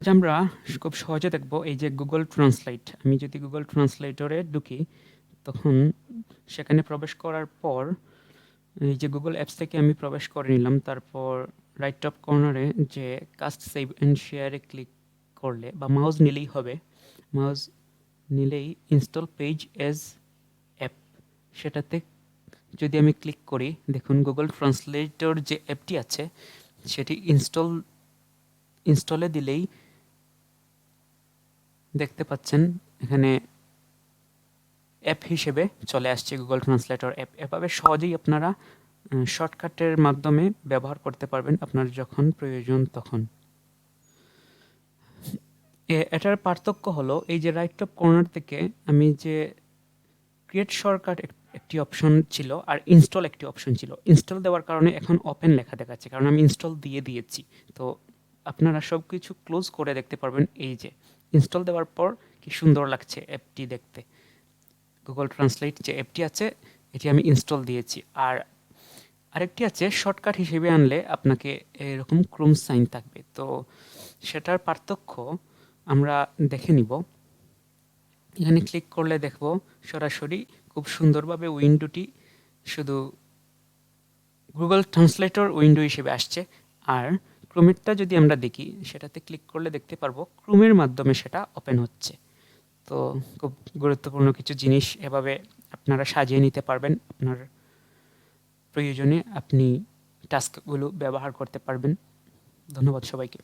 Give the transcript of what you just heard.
আজ আমরা খুব সহজে দেখব এই যে গুগল ট্রান্সলেট। আমি যদি গুগল ট্রান্সলেটরে ঢুকি, তখন সেখানে প্রবেশ করার পর এই যে গুগল অ্যাপস থেকে আমি প্রবেশ করে নিলাম। তারপর রাইট টপ কর্নারে যে কাস্ট সেভ অ্যান্ড শেয়ারে ক্লিক করলে বা মাউস নিলেই হবে। মাউস নিলেই ইনস্টল পেজ এজ অ্যাপ, সেটাতে যদি আমি ক্লিক করি, দেখুন গুগল ট্রান্সলেটর যে অ্যাপটি আছে সেটি ইনস্টলে দিলেই দেখতে পাচ্ছেন এখানে অ্যাপ হিসেবে চলে আসছে গুগল ট্রান্সলেটর অ্যাপ। এভাবে সহজেই আপনারা শর্টকাটের মাধ্যমে ব্যবহার করতে পারবেন আপনার যখন প্রয়োজন তখন। এটার পার্থক্য হলো এই যে রাইট টপ কর্নার থেকে আমি যে ক্রিয়েট শর্টকাট একটি অপশন ছিল আর ইনস্টল একটি অপশন ছিল। ইনস্টল দেওয়ার কারণে এখন ওপেন লেখা দেখাচ্ছে, কারণ আমি ইনস্টল দিয়ে দিয়েছি। তো আপনারা সবকিছু ক্লোজ করে দেখতে পারবেন। এই যে ইনস্টল দেওয়ার পর কি সুন্দর লাগছে অ্যাপটি দেখতে। গুগল ট্রান্সলেট যে অ্যাপটি আছে এটি আমি ইনস্টল দিয়েছি। আর আরেকটি আছে শর্টকাট হিসেবে আনলে আপনাকে এরকম ক্রোম সাইন থাকবে। তো সেটার পার্থক্য আমরা দেখে নিব। এখানে ক্লিক করলে দেখব সরাসরি খুব সুন্দরভাবে উইন্ডোটি শুধু গুগল ট্রান্সলেটর উইন্ডো হিসেবে আসছে। আর ক্রোমেরটা যদি আমরা দেখি, সেটাতে ক্লিক করলে দেখতে পারবো ক্রোমের মাধ্যমে সেটা ওপেন হচ্ছে। তো খুব গুরুত্বপূর্ণ কিছু জিনিস এভাবে আপনারা সাজিয়ে নিতে পারবেন। আপনার প্রয়োজনে আপনি টাস্কগুলো ব্যবহার করতে পারবেন। ধন্যবাদ সবাইকে।